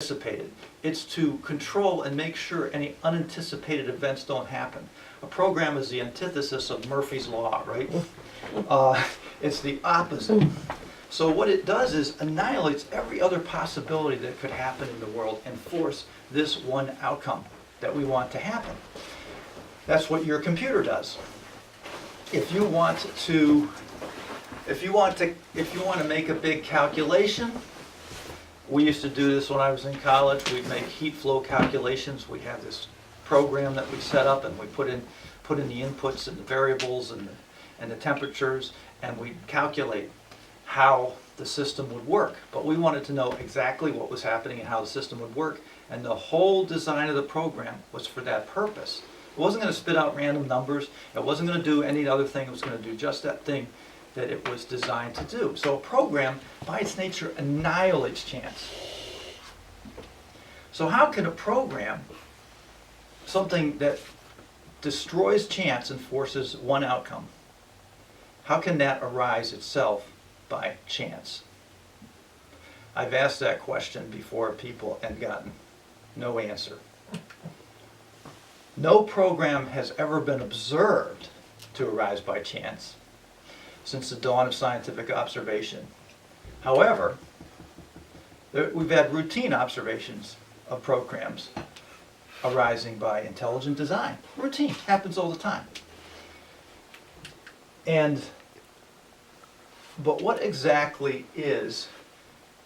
anticipated. It's to control and make sure any unanticipated events don't happen. A program is the antithesis of Murphy's Law, right? It's the opposite. So what it does is annihilates every other possibility that could happen in the world and force this one outcome that we want to happen. That's what your computer does. If you want to make a big calculation, we used to do this when I was in college. We'd make heat flow calculations. We have this program that we set up, and we put in the inputs and the variables and the temperatures, and we'd calculate how the system would work. But we wanted to know exactly what was happening and how the system would work, and the whole design of the program was for that purpose. It wasn't going to spit out random numbers. It wasn't going to do any other thing. It was going to do just that thing that it was designed to do. So a program, by its nature, annihilates chance. So how can a program, something that destroys chance and forces one outcome, how can that arise itself by chance? I've asked that question before people and gotten no answer. No program has ever been observed to arise by chance since the dawn of scientific observation. However, we've had routine observations of programs arising by intelligent design. Routine, happens all the time. But what exactly is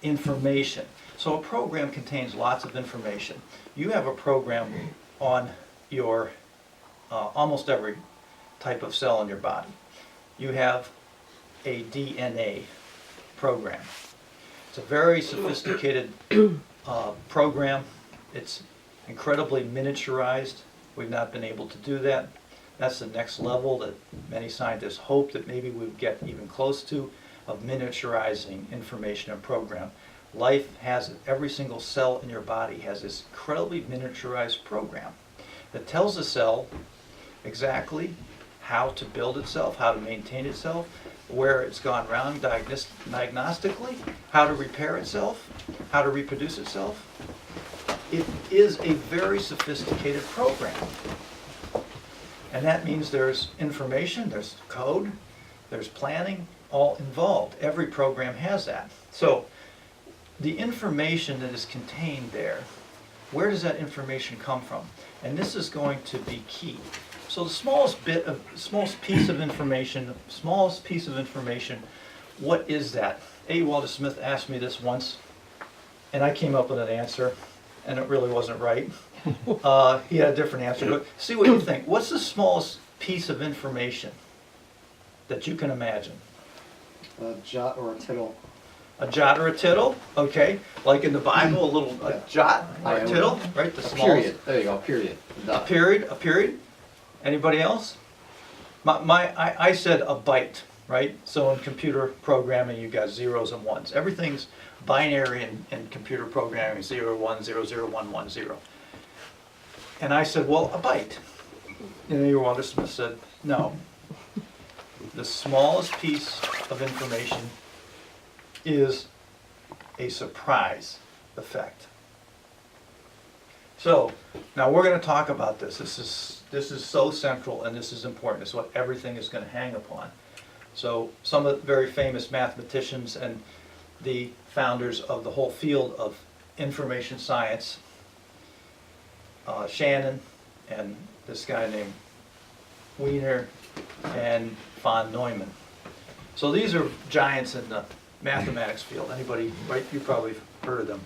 information? So a program contains lots of information. You have a program on your almost every type of cell in your body. You have a DNA program. It's a very sophisticated program. It's incredibly miniaturized. We've not been able to do that. That's the next level that many scientists hope that maybe we would get even close to, of miniaturizing information and program. Life has it. Every single cell in your body has this incredibly miniaturized program that tells the cell exactly how to build itself, how to maintain itself, where it's gone wrong diagnostically, how to repair itself, how to reproduce itself. It is a very sophisticated program. And that means there's information, there's code, there's planning, all involved. Every program has that. So the information that is contained there, where does that information come from? And this is going to be key. So the smallest piece of information, what is that? A. Walter Smith asked me this once, and I came up with an answer, and it really wasn't right. He had a different answer, but see what you think. What's the smallest piece of information that you can imagine? A jot or a tittle. A jot or a tittle, okay. Like in the Bible, a jot or a tittle, right? The smallest. Period. There you go, period. A period. Anybody else? I said a byte, right? So in computer programming, you got zeros and ones. Everything's binary in computer programming, 0, 1, 0, 0, 1, 1, 0. And I said, well, a byte. And your Walter Smith said, no. The smallest piece of information is a surprise effect. So now we're going to talk about this. This is so central, and this is important. It's what everything is going to hang upon. So some of the very famous mathematicians and the founders of the whole field of information science, Shannon and this guy named Wiener and von Neumann. So these are giants in the mathematics field. Anybody, right? You probably heard of them.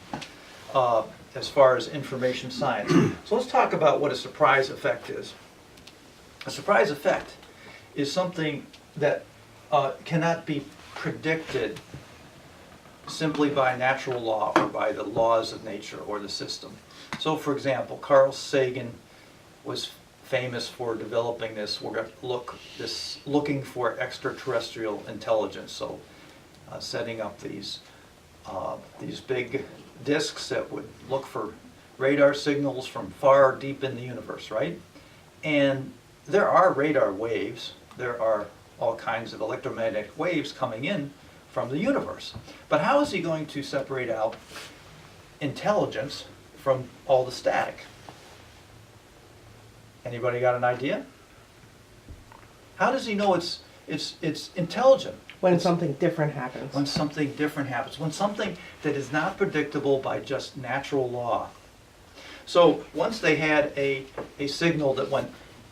As far as information science. So let's talk about what a surprise effect is. A surprise effect is something that cannot be predicted simply by natural law or by the laws of nature or the system. So for example, Carl Sagan was famous for developing this. We're going to looking for extraterrestrial intelligence. So setting up these big disks that would look for radar signals from far deep in the universe, right? And there are radar waves. There are all kinds of electromagnetic waves coming in from the universe. But how is he going to separate out intelligence from all the static. Anybody got an idea? How does he know it's intelligent? When something different happens. When something different happens, when something that is not predictable by just natural law. So once they had a signal that went,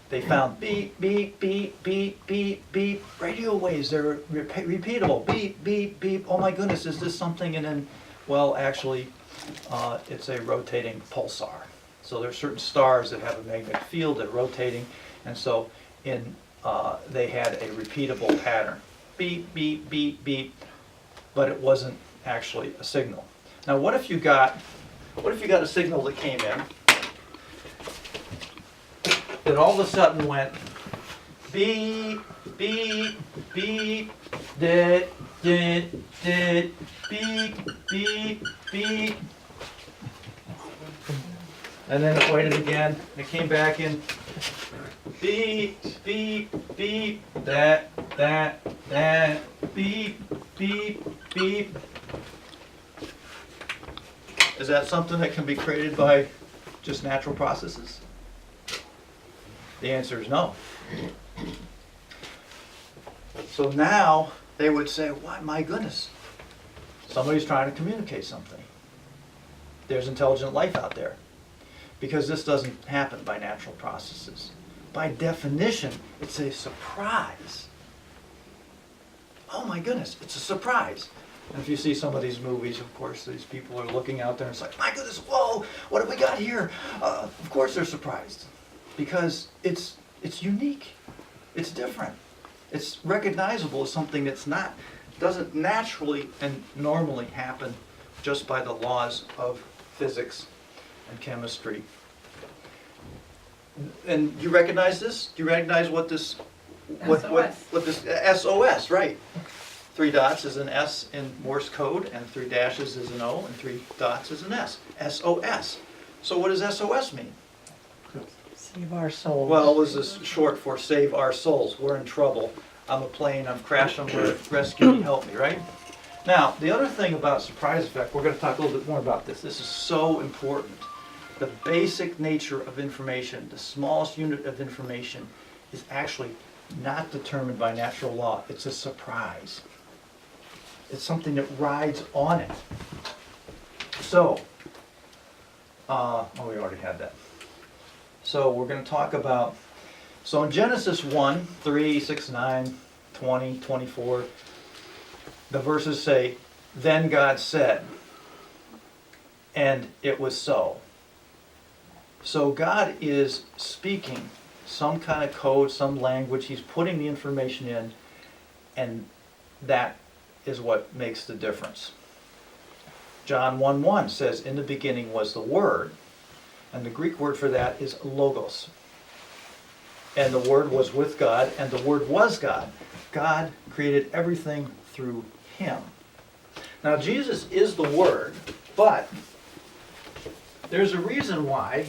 they found beep, beep, beep, beep, beep, beep, radio waves, they're repeatable, beep, beep, beep, oh my goodness, is this something? And then, well, actually, it's a rotating pulsar. So there are certain stars that have a magnetic field that are rotating, and so they had a repeatable pattern. Beep, beep, beep, beep, but it wasn't actually a signal. Now what if you got a signal that came in that all of a sudden went beep, beep, beep, dit, dit, dit, beep, beep, beep, and then it waited again, it came back in beep, beep, beep, that, beep, beep, beep. Is that something that can be created by just natural processes? The answer is no. So now they would say, why, my goodness, somebody's trying to communicate something. There's intelligent life out there. Because this doesn't happen by natural processes. By definition, it's a surprise. Oh my goodness, it's a surprise. And if you see some of these movies, of course, these people are looking out there and it's like, my goodness, whoa, what have we got here? Of course they're surprised. Because it's unique. It's different. It's recognizable as something that's doesn't naturally and normally happen just by the laws of physics and chemistry. And you recognize this? Do you recognize what this, what this SOS, right? 3 dots is an S in Morse code, and 3 dashes is an O, and 3 dots is an S. SOS. So what does SOS mean? Save our souls. Well, this is short for save our souls. We're in trouble. I'm a plane, I'm crashing, rescue me, help me, right? Now, the other thing about surprise effect, we're going to talk a little bit more about this. This is so important. The basic nature of information, the smallest unit of information, is actually not determined by natural law. It's a surprise. It's something that rides on it. So, we already had that. So we're going to talk about, so in Genesis 1, 3, 6, 9, 20, 24, the verses say, then God said, and it was so. So God is speaking some kind of code, some language. He's putting the information in, and that is what makes the difference. John 1:1 says, in the beginning was the Word, and the Greek word for that is logos. And the Word was with God, and the Word was God. God created everything through Him. Now Jesus is the Word, but there's a reason why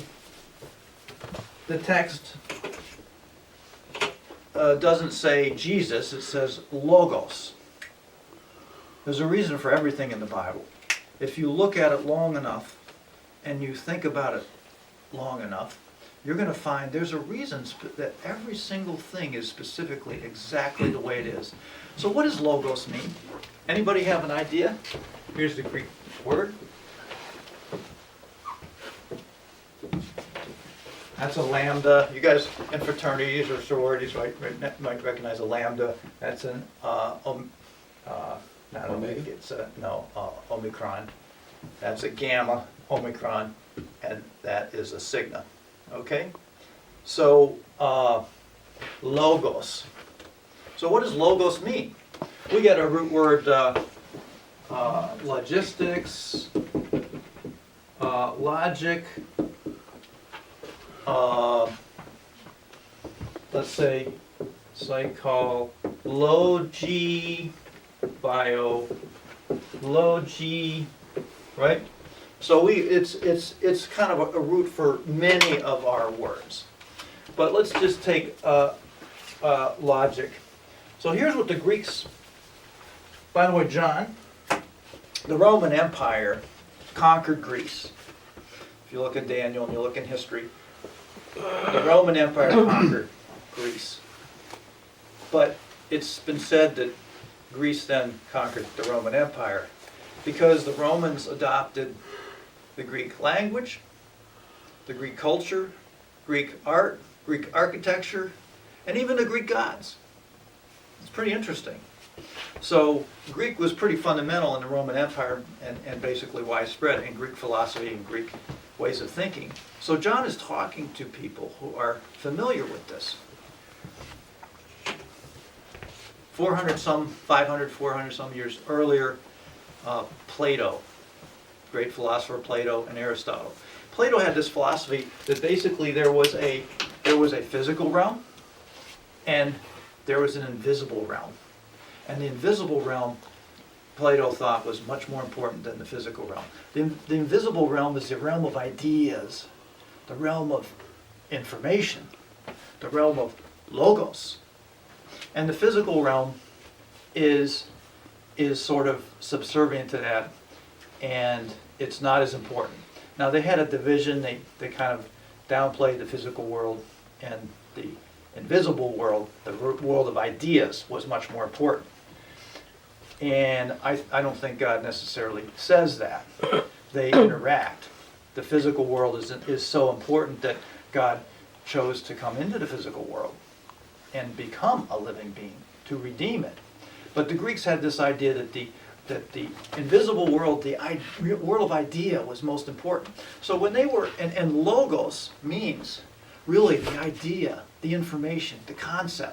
the text doesn't say Jesus, it says logos. There's a reason for everything in the Bible. If you look at it long enough and you think about it long enough, you're going to find there's a reason that every single thing is specifically exactly the way it is. So what does logos mean? Anybody have an idea? Here's the Greek word. That's a lambda. You guys in fraternities or sororities might recognize a lambda. That's an not omega. It's omicron. That's a gamma, omicron, and that is a sigma. Okay? So logos. So what does logos mean? We get a root word logistics, logic. Let's say psychology, biology, right? So it's kind of a root for many of our words. But let's just take logic. So here's what the Greeks, by the way, John, the Roman Empire conquered Greece. If you look at Daniel and you look in history, the Roman Empire conquered Greece. But it's been said that Greece then conquered the Roman Empire because the Romans adopted the Greek language, the Greek culture, Greek art, Greek architecture, and even the Greek gods. It's pretty interesting. So Greek was pretty fundamental in the Roman Empire and basically widespread in Greek philosophy and Greek ways of thinking. So John is talking to people who are familiar with this. 500 some years earlier, Plato, great philosopher Plato and Aristotle. Plato had this philosophy that basically there was a physical realm and there was an invisible realm. And the invisible realm, Plato thought, was much more important than the physical realm. The invisible realm is the realm of ideas, the realm of information, the realm of logos. And the physical realm is sort of subservient to that, and it's not as important. Now they had a division, they kind of downplayed the physical world, and the invisible world, the world of ideas, was much more important. And I don't think God necessarily says that. They interact. The physical world is so important that God chose to come into the physical world and become a living being to redeem it. But the Greeks had this idea that the invisible world, the world of idea, was most important. So when they were, and logos means really the idea, the information, the concept.